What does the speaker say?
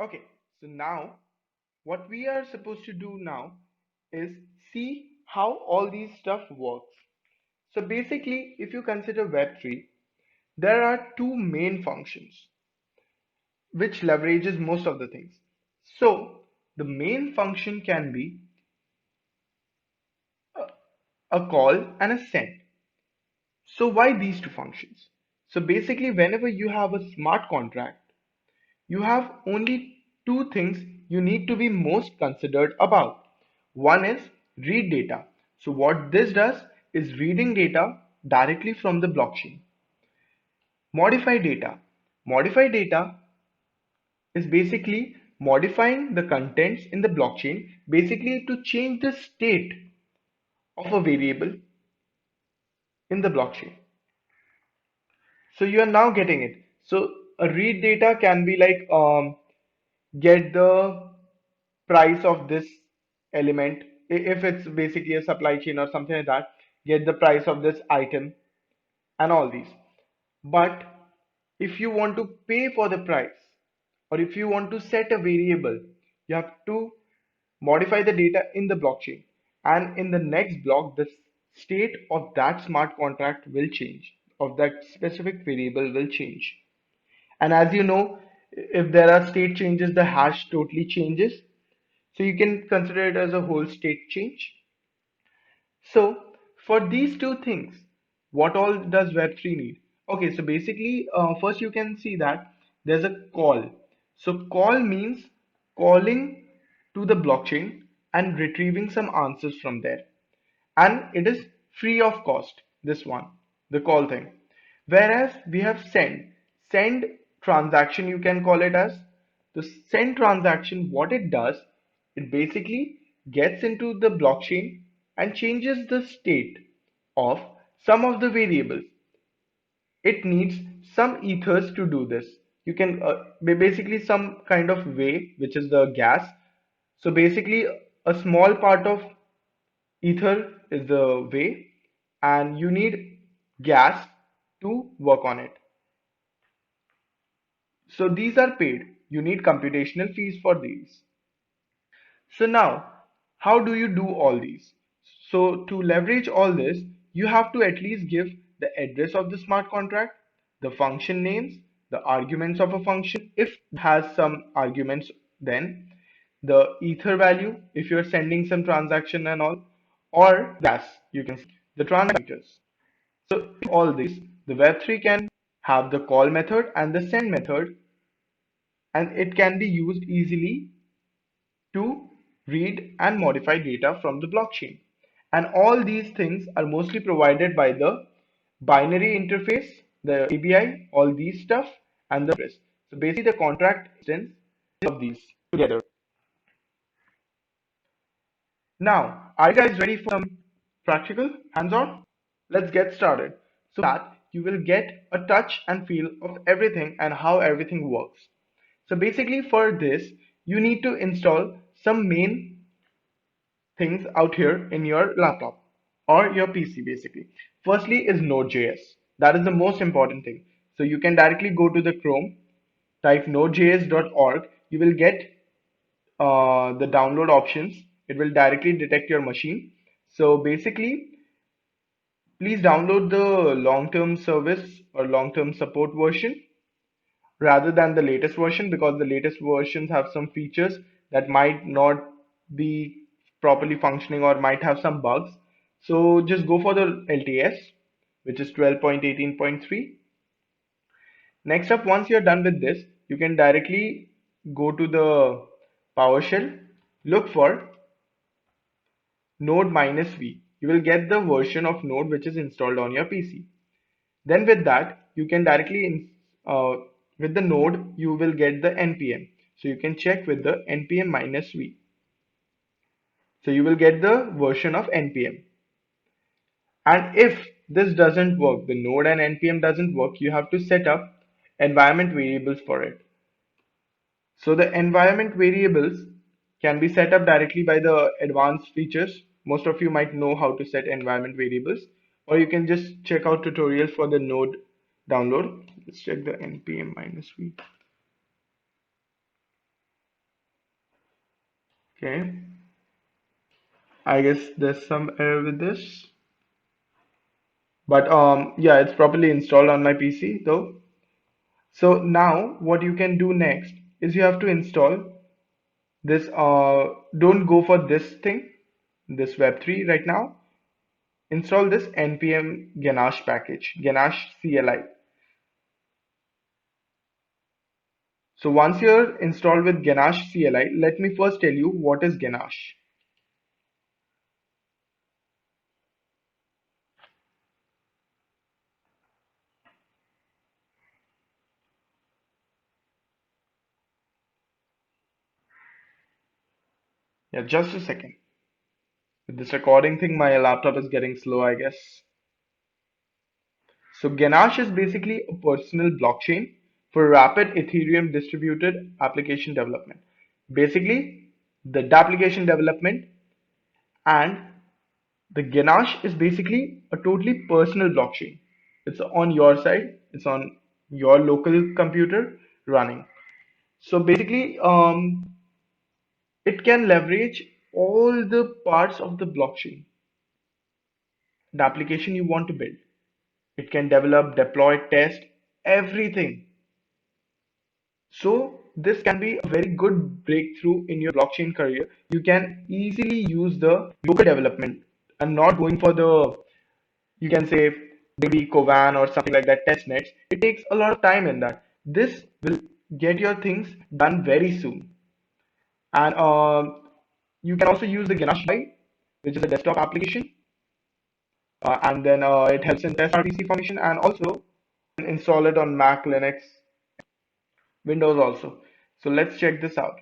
Okay, so now what we are supposed to do now is see how all these stuff works. So basically, if you consider Web3, there are two main functions which leverages most of the things. So the main function can be a call and a send. So why these two functions? So basically, whenever you have a smart contract, you have only two things you need to be most considered about. One is read data. So what this does is reading data directly from the blockchain. Modify data. Modify data is basically modifying the contents in the blockchain, basically to change the state of a variable in the blockchain. So you are now getting it. So a read data can be like get the price of this element. If it's basically a supply chain or something like that, get the price of this item and all these. But if you want to pay for the price, or if you want to set a variable, you have to modify the data in the blockchain, and in the next block the state of that smart contract will change, of that specific variable will change. And as you know, if there are state changes, the hash totally changes. So you can consider it as a whole state change. So for these two things, what all does Web3 need? Okay, so basically, first you can see that there's a call. So call means calling to the blockchain and retrieving some answers from there. And it is free of cost, this one, the call thing. Whereas we have send transaction, you can call it as the send transaction. What it does, it basically gets into the blockchain and changes the state of some of the variables. It needs some ethers to do this. You can basically some kind of way, which is the gas. So basically a small part of ether is the way, and you need gas to work on it. So these are paid. You need computational fees for these. So now, how do you do all these? So to leverage all this, you have to at least give the address of the smart contract, the function names, the arguments of a function, if it has some arguments, then the ether value, if you're sending some transaction and all, or gas, you can see the transactors. So all this, the Web3 can have the call method and the send method, and it can be used easily to read and modify data from the blockchain. And all these things are mostly provided by the binary interface, the ABI, all these stuff, and the rest. So basically the contract instance of these together. Now, are you guys ready for some practical hands-on? Let's get started so that you will get a touch and feel of everything and how everything works. So basically for this, you need to install some main things out here in your laptop or your PC basically. Firstly is Node.js. That is the most important thing. So you can directly go to the Chrome, type nodejs.org. You will get the download options. It will directly detect your machine. So basically, please download the long-term service or long-term support version rather than the latest version, because the latest versions have some features that might not be properly functioning or might have some bugs. So just go for the LTS, which is 12.18.3. Next up, once you're done with this, you can directly go to the PowerShell, look for Node minus V. You will get the version of Node which is installed on your PC. Then with that, you can directly with the node, you will get the npm. So you can check with the npm minus v. So you will get the version of npm. And if this doesn't work, the node and npm doesn't work, you have to set up environment variables for it. So the environment variables can be set up directly by the advanced features. Most of you might know how to set environment variables, or you can just check out tutorials for the node download. Let's check the npm minus v. Okay, I guess there's some error with this, but yeah, it's properly installed on my PC though. So now what you can do next is you have to install this. Don't go for this thing, this Web3 right now. Install this npm Ganache package, Ganache CLI. So once you're installed with Ganache CLI, let me first tell you what is Ganache. Yeah, just a second. With this recording thing, my laptop is getting slow, I guess. So Ganache is basically a personal blockchain for rapid Ethereum distributed application development. Basically, the application development, and the Ganache is basically a totally personal blockchain. It's on your side, it's on your local computer running. So basically, it can leverage all the parts of the blockchain, the application you want to build. It can develop, deploy, test, everything. So this can be a very good breakthrough in your blockchain career. You can easily use the local development and not going for the, you can say, maybe Kovan or something like that, test nets. It takes a lot of time in that. This will get your things done very soon. And you can also use the Ganache UI, which is a desktop application, and then it helps in test RPC formation, and also install it on Mac, Linux, Windows also. So let's check this out.